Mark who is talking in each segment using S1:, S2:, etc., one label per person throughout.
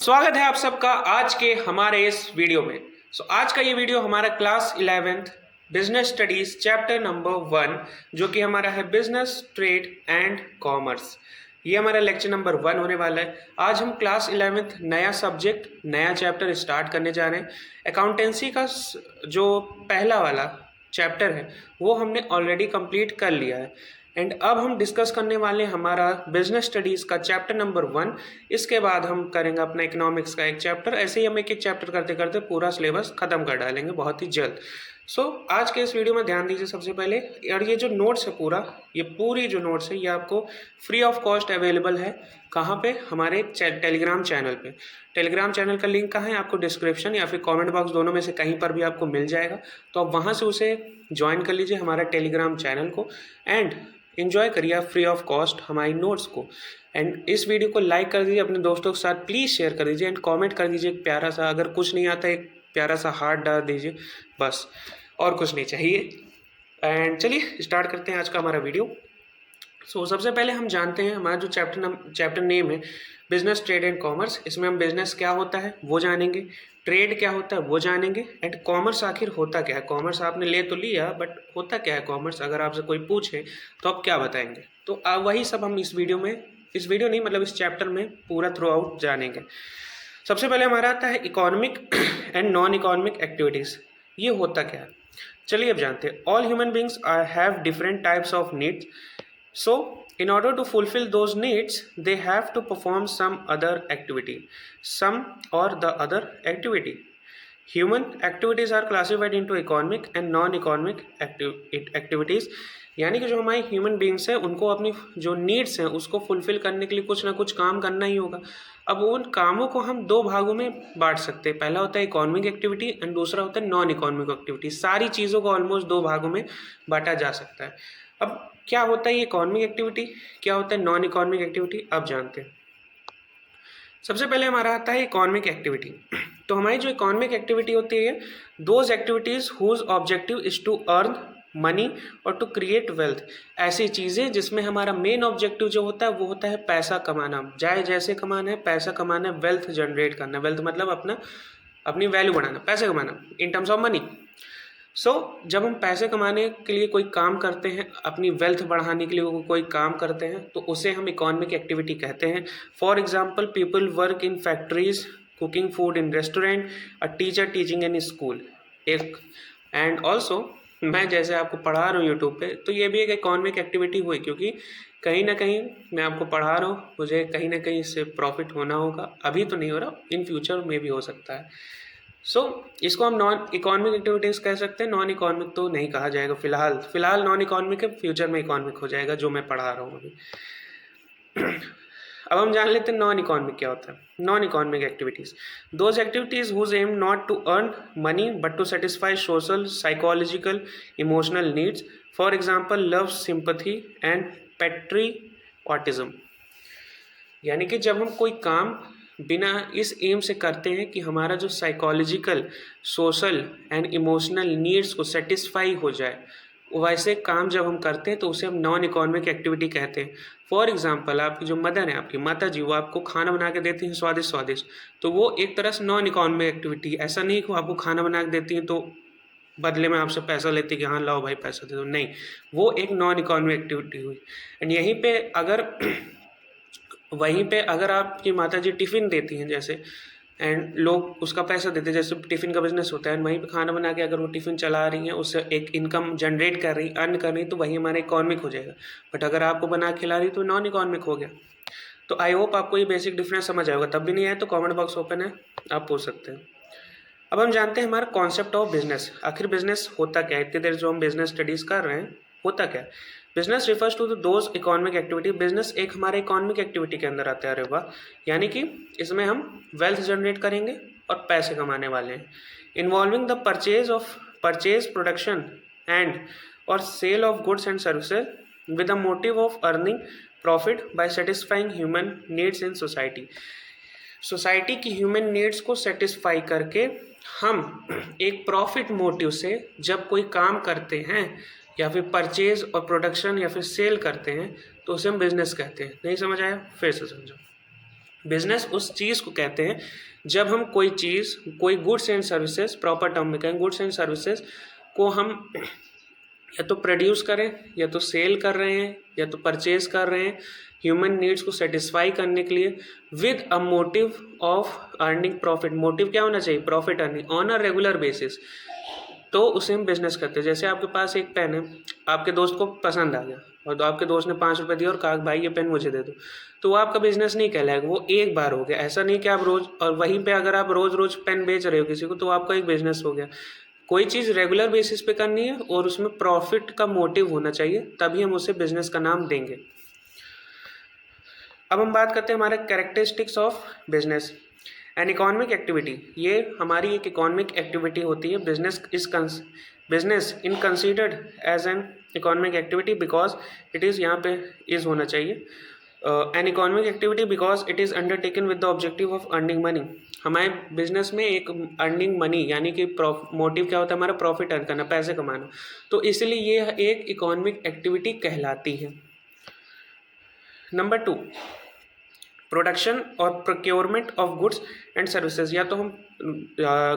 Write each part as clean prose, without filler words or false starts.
S1: स्वागत है आप सबका आज के हमारे इस वीडियो में। आज का ये वीडियो हमारा class 11th business studies chapter number 1 जो कि हमारा है बिजनेस ट्रेड एंड कॉमर्स। ये हमारा लेक्चर नंबर 1 होने वाला है। आज हम क्लास 11th नया सब्जेक्ट नया चैप्टर स्टार्ट करने जा रहे हैं। अकाउंटेंसी का जो पहला वाला चैप्टर है वो हमने ऑलरेडी कंप्लीट कर लिया है एंड अब हम डिस्कस करने वाले हैं हमारा बिजनेस स्टडीज़ का चैप्टर नंबर 1। इसके बाद हम करेंगे अपना इकोनॉमिक्स का एक चैप्टर। ऐसे ही हम एक एक चैप्टर करते करते पूरा सिलेबस ख़त्म कर डालेंगे बहुत ही जल्द। आज के इस वीडियो में ध्यान दीजिए सबसे पहले, और ये जो नोट्स है ये पूरी जो नोट्स है ये आपको फ्री ऑफ कॉस्ट अवेलेबल है। कहाँ पे? हमारे टेलीग्राम चैनल पे। टेलीग्राम चैनल का लिंक कहाँ है? आपको डिस्क्रिप्शन या फिर कमेंट बॉक्स दोनों में से कहीं पर भी आपको मिल जाएगा। तो आप वहाँ से उसे ज्वाइन कर लीजिए हमारा टेलीग्राम चैनल को एंड इन्जॉय करिए आप फ्री ऑफ कॉस्ट हमारी नोट्स को। एंड इस वीडियो को लाइक कर दीजिए, अपने दोस्तों के साथ प्लीज़ शेयर कर दीजिए एंड कमेंट कर दीजिए एक प्यारा सा, अगर कुछ नहीं आता एक प्यारा सा हार्ट डाल दीजिए, बस और कुछ नहीं चाहिए। एंड चलिए स्टार्ट करते हैं आज का हमारा वीडियो। सबसे पहले हम जानते हैं हमारा जो चैप्टर नेम है बिजनेस ट्रेड एंड कॉमर्स। इसमें हम बिजनेस क्या होता है वो जानेंगे, ट्रेड क्या होता है वो जानेंगे एंड कॉमर्स आखिर होता क्या है। कॉमर्स आपने ले तो लिया बट होता क्या है कॉमर्स, अगर आपसे कोई पूछे तो आप क्या बताएंगे। तो वही सब हम इस वीडियो नहीं मतलब इस चैप्टर में पूरा थ्रू आउट जानेंगे। सबसे पहले हमारा आता है economic and non economic activities. ये होता क्या है चलिए अब जानते हैं। All human beings have different types of needs, so in order to fulfill those needs they have to perform some or the other activity. Human activities are classified into economic and non-economic activities। यानी कि जो हमारे human beings हैं उनको अपनी जो needs हैं उसको फुलफिल करने के लिए कुछ ना कुछ काम करना ही होगा। अब उन कामों को हम दो भागों में बांट सकते हैं। पहला होता है इकोनॉमिक एक्टिविटी एंड दूसरा होता है नॉन इकोनॉमिक एक्टिविटी। सारी चीज़ों को ऑलमोस्ट दो भागों में बांटा जा सकता है। अब क्या होता है ये इकोनॉमिक एक्टिविटी, क्या होता है नॉन इकोनॉमिक एक्टिविटी, अब जानते हैं। सबसे पहले हमारा आता है इकोनॉमिक एक्टिविटी। तो हमारी जो इकोनॉमिक एक्टिविटी होती है those activities whose objective is to earn money और टू क्रिएट वेल्थ। ऐसी चीज़ें जिसमें हमारा मेन ऑब्जेक्टिव जो होता है वो होता है पैसा कमाना, चाहे जैसे कमाना है, पैसा कमाना है, वेल्थ जनरेट करना। वेल्थ मतलब अपनी वैल्यू बढ़ाना, पैसे कमाना इन टर्म्स ऑफ मनी। जब हम पैसे कमाने के लिए कोई काम करते हैं, अपनी वेल्थ बढ़ाने के लिए कोई काम करते हैं तो उसे हम इकोनॉमिक एक्टिविटी कहते हैं। For example people work in factories, cooking food in restaurant, a teacher teaching in school. And also मैं जैसे आपको पढ़ा रहा हूँ यूट्यूब पे, तो ये भी एक इकोनॉमिक एक्टिविटी हुई, क्योंकि कहीं ना कहीं मैं आपको पढ़ा रहा हूँ, मुझे कहीं ना कहीं इससे प्रॉफिट होना होगा। अभी तो नहीं हो रहा, इन फ्यूचर में भी हो सकता है। इसको हम नॉन इकोनॉमिक एक्टिविटीज़ कह सकते हैं, नॉन इकोनॉमिक तो नहीं कहा जाएगा फिलहाल नॉन इकोनॉमिक है, फ्यूचर में इकोनॉमिक हो जाएगा जो मैं पढ़ा रहा हूँ अभी। अब हम जान लेते हैं नॉन इकोनॉमिक क्या होता है। Non economic activities those activities whose aim not to earn money but to satisfy social, psychological, emotional needs. For example love, sympathy and patriotism. यानी कि जब हम कोई काम बिना इस एम से करते हैं कि हमारा जो psychological, social and emotional needs को सेटिस्फाई हो जाए, वैसे काम जब हम करते हैं तो उसे हम नॉन इकोनॉमिक एक्टिविटी कहते हैं। फॉर एग्जांपल आपकी जो मदर है, आपकी माता जी, वो आपको खाना बना के देती हैं स्वादिष्ट, तो वो एक तरह से नॉन इकोनॉमिक एक्टिविटी। ऐसा नहीं कि वो आपको खाना बना के देती हैं तो बदले में आपसे पैसा लेती कि हाँ लाओ भाई पैसा दे दो, नहीं, वो एक नॉन इकोनॉमिक एक्टिविटी हुई। एंड वहीं पे अगर आपकी माता जी टिफ़िन देती हैं जैसे, एंड लोग उसका पैसा देते हैं, जैसे टिफ़िन का बिजनेस होता है, एंड वहीं पे खाना बना के अगर वो टिफ़िन चला रही हैं, उससे एक इनकम जनरेट कर रही, अर्न कर रही, तो वही हमारा इकोनॉमिक हो जाएगा। बट अगर आपको बना के खिला रही तो नॉन इकोनॉमिक हो गया। तो आई होप आपको ये बेसिक डिफरेंस समझ आएगा। तब भी नहीं आए तो कॉमेंट बॉक्स ओपन है, आप पूछ सकते हैं। अब हम जानते हैं हमारा कॉन्सेप्ट ऑफ बिजनेस। आखिर बिजनेस होता क्या है, इतनी देर जो हम बिजनेस स्टडीज़ कर रहे हैं होता क्या है। Business refers to those economic activity. Business एक हमारे इकोनॉमिक एक्टिविटी के अंदर आता है। अरे वाह, यानी कि इसमें हम वेल्थ जनरेट करेंगे और पैसे कमाने वाले हैं। Involving the purchase production and और sale of goods and services with the motive of earning profit by satisfying human needs in society की ह्यूमन नीड्स को सेटिस्फाई करके हम एक प्रॉफिट मोटिव से जब कोई काम करते हैं या फिर परचेज और प्रोडक्शन या फिर सेल करते हैं तो उसे हम बिजनेस कहते हैं। नहीं समझ आया? फिर से समझो। बिजनेस उस चीज़ को कहते हैं जब हम कोई चीज़, कोई goods and services, proper term में कहें गुड्स एंड सर्विसेज को हम या तो प्रोड्यूस करें, या तो सेल कर रहे हैं, या तो परचेज कर रहे हैं ह्यूमन नीड्स को सेटिस्फाई करने के लिए with a motive of earning profit. Motive क्या होना चाहिए? Profit earning on a regular basis. तो उसे हम बिजनेस करते हैं। जैसे आपके पास एक पेन है, आपके दोस्त को पसंद आ गया और तो आपके दोस्त ने 5 रुपये दिए और कहा भाई ये पेन मुझे दे दो, तो वो आपका बिजनेस नहीं कहलाएगा, वो एक बार हो गया। ऐसा नहीं कि आप रोज, और वहीं पे अगर आप रोज रोज पेन बेच रहे हो किसी को, तो आपका एक बिजनेस हो गया। कोई चीज़ रेगुलर बेसिस पे करनी है और उसमें प्रॉफिट का मोटिव होना चाहिए, तभी हम उसे बिजनेस का नाम देंगे। अब हम बात करते हैं हमारे characteristics of business. An economic activity, ये हमारी एक इकोनॉमिक एक्टिविटी होती है। Business in considered as an economic activity because it is, यहाँ पे इज़ होना चाहिए, an economic activity because it is undertaken with the objective of earning money. हमारे बिजनेस में एक अर्निंग मनी यानी कि मोटिव क्या होता है हमारा? प्रॉफिट अर्न करना, पैसे कमाना। तो इसलिए ये एक इकोनॉमिक एक्टिविटी कहलाती है। नंबर 2, प्रोडक्शन और procurement of goods and services. या तो हम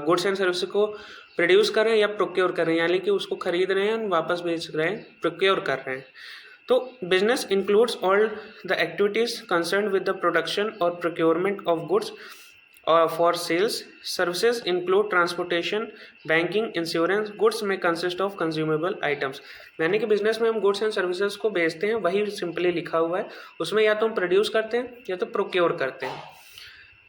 S1: गुड्स एंड सर्विसेज को प्रोड्यूस कर रहे हैं या प्रोक्योर कर रहे हैं, यानी कि उसको खरीद रहे हैं, वापस बेच रहे हैं, प्रोक्योर कर रहे हैं। तो business includes all the activities concern with the production और procurement of goods for sales. Services include transportation, banking, insurance. Goods में कंसिस्ट ऑफ कंज्यूमेबल आइटम्स, यानी कि बिजनेस में हम गुड्स एंड सर्विसेज को बेचते हैं, वही सिंपली लिखा हुआ है। उसमें या तो हम प्रोड्यूस करते हैं या तो प्रोक्योर करते हैं।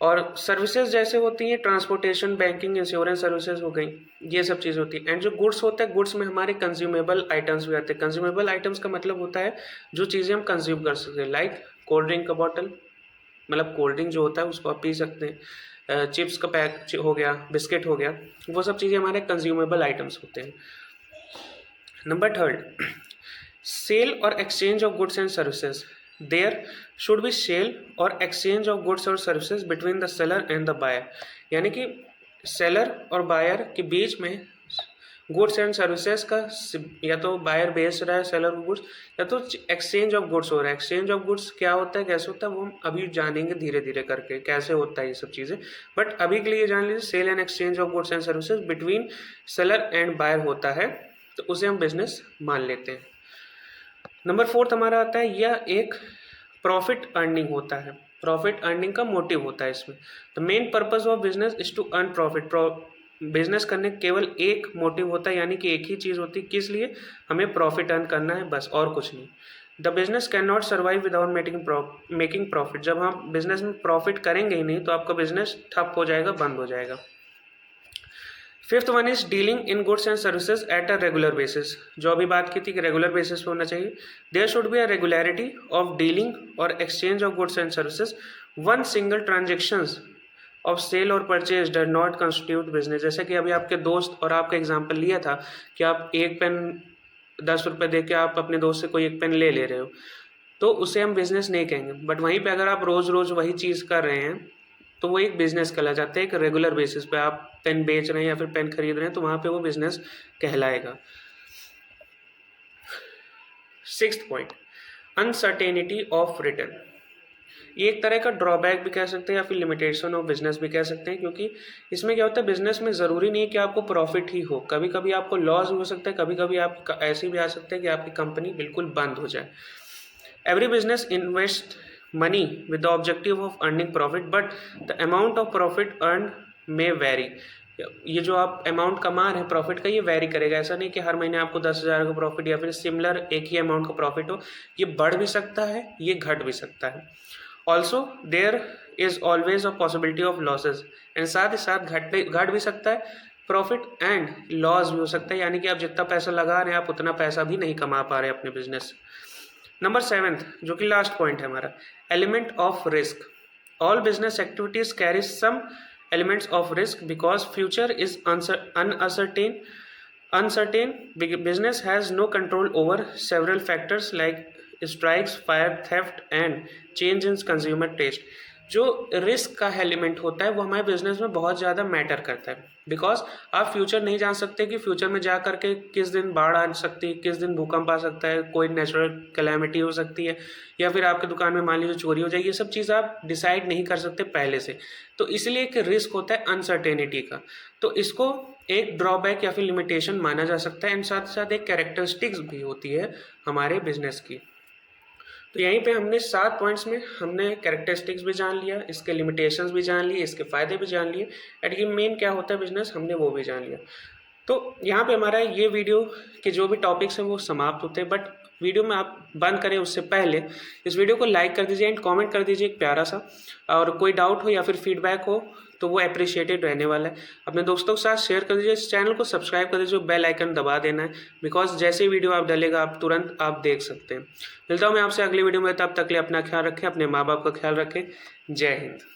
S1: और सर्विसेज जैसे होती हैं ट्रांसपोर्टेशन, बैंकिंग, इंश्योरेंस सर्विसेज हो गई, ये सब चीज़ होती है। एंड जो गुड्स होता है, गुड्स में हमारे कंज्यूमेबल आइटम्स भी आते हैं। कंज्यूमेबल आइटम्स का मतलब होता है जो चीज़ें हम कंज्यूम कर सकते हैं, लाइक कोल्ड ड्रिंक का बॉटल, मतलब कोल्ड ड्रिंक जो होता है उसको आप पी सकते हैं, चिप्स का पैक हो गया, बिस्किट हो गया, वो सब चीज़ें हमारे कंज्यूमेबल आइटम्स होते हैं। नंबर 3, सेल और exchange of goods and services. There should be sale और एक्सचेंज ऑफ गुड्स और services between the seller and the buyer, यानी कि सेलर और बायर के बीच में गुड्स एंड सर्विसेज का, या तो बायर बेच रहा है सेलर को गुड्स, या तो एक्सचेंज ऑफ गुड्स हो रहा है। एक्सचेंज ऑफ गुड्स क्या होता है, कैसे होता है, वो हम अभी जानेंगे धीरे धीरे करके कैसे होता है ये सब चीज़ें। बट अभी के लिए जान लीजिए, sale and exchange of goods and services between seller and buyer होता है, तो उसे हम बिजनेस मान लेते हैं। नंबर 4 हमारा आता है, यह एक प्रॉफिट अर्निंग होता है। प्रॉफिट अर्निंग का मोटिव होता है इसमें। The main purpose of business is to earn profit. Business करने केवल एक मोटिव होता है, यानी कि एक ही चीज़ होती है, किस लिए? हमें प्रॉफिट अर्न करना है, बस, और कुछ नहीं। The business can not survive without making profit. जब हम बिजनेस में प्रॉफिट करेंगे ही नहीं तो आपका बिजनेस ठप हो जाएगा, बंद हो जाएगा। 5th one is dealing in goods and services at a regular basis. जो अभी बात की थी कि रेगुलर बेसिस पे होना चाहिए। There should be a regularity of dealing और exchange of goods and services. One single transactions of sale और purchase does not constitute business. जैसे कि अभी आपके दोस्त और आपका एग्जाम्पल लिया था कि आप एक पेन 10 रुपये दे के आप अपने दोस्त से कोई एक पेन ले रहे हो, तो उसे हम बिजनेस नहीं कहेंगे। बट वहीं पे अगर आप रोज़ रोज़ वही चीज़ कर रहे हैं तो वो एक बिजनेस कहला जाता है। एक रेगुलर बेसिस पे आप पेन बेच रहे हैं या फिर पेन खरीद रहे हैं, तो वहाँ पे वो बिजनेस कहलाएगा। 6th point, uncertainty of return. ये एक तरह का ड्रॉबैक भी कह सकते हैं या फिर लिमिटेशन ऑफ बिजनेस भी कह सकते हैं, क्योंकि इसमें क्या होता है, बिजनेस में ज़रूरी नहीं है कि आपको प्रॉफिट ही हो, कभी कभी आपको लॉस हो सकता है, कभी कभी आप ऐसे भी आ सकते हैं कि आपकी कंपनी बिल्कुल बंद हो जाए। Every business invest money with the objective of earning profit, but the amount of profit earn may very. ये जो आप अमाउंट कमा रहे हैं प्रॉफिट का, ये वेरी करेगा। ऐसा नहीं कि हर महीने आपको 10,000 का प्रॉफिट या फिर सिमिलर एक ही अमाउंट का प्रॉफिट हो, ये बढ़ भी सकता है, ये घट भी सकता है। Also there is always a possibility of losses, and साथ ही साथ घट भी सकता है प्रॉफिट, एंड लॉस भी हो सकता है, यानी कि आप जितना पैसा लगा रहे हैं आप उतना पैसा भी नहीं कमा पा रहे अपने बिजनेस। नंबर 7 जो कि लास्ट पॉइंट है हमारा, element of risk. All business activities carry some elements of risk because future is uncertain. Business has no control over several factors like strikes, fire, theft and change in consumer taste. जो risk का element होता है वो हमारे business में बहुत ज़्यादा matter करता है, बिकॉज आप फ्यूचर नहीं जान सकते कि फ्यूचर में जा करके किस दिन बाढ़ आ सकती है, किस दिन भूकंप आ सकता है, कोई नेचुरल कैलेमिटी हो सकती है, या फिर आपकी दुकान में मान लीजिए चोरी हो जाएगी। ये सब चीज़ आप डिसाइड नहीं कर सकते पहले से, तो इसलिए एक रिस्क होता है अनसर्टेनिटी का। तो इसको एक ड्रॉबैक या फिर लिमिटेशन माना जा सकता है, एंड साथ साथ एक कैरेक्टरिस्टिक्स भी होती है हमारे बिजनेस की। तो यहीं पे हमने 7 पॉइंट्स में हमने कैरेक्टरिस्टिक्स भी जान लिया, इसके लिमिटेशंस भी जान लिए, इसके फ़ायदे भी जान लिए, एंड ये मेन क्या होता है बिजनेस, हमने वो भी जान लिया। तो यहाँ पे हमारा ये वीडियो के जो भी टॉपिक्स हैं वो समाप्त होते हैं, बट वीडियो में आप बंद करें उससे पहले इस वीडियो को लाइक कर दीजिए एंड कमेंट कर दीजिए एक प्यारा सा, और कोई डाउट हो या फिर फीडबैक हो तो वो अप्रिशिएटेड रहने वाला है। अपने दोस्तों के साथ शेयर कर दीजिए, इस चैनल को सब्सक्राइब कर दीजिए, बेल आइकन दबा देना है, बिकॉज जैसे ही वीडियो आप डालेगा आप तुरंत आप देख सकते हैं। मिलता हूँ मैं आपसे अगली वीडियो में, तब तक के लिए अपना ख्याल रखें, अपने माँ बाप का ख्याल रखें। जय हिंद।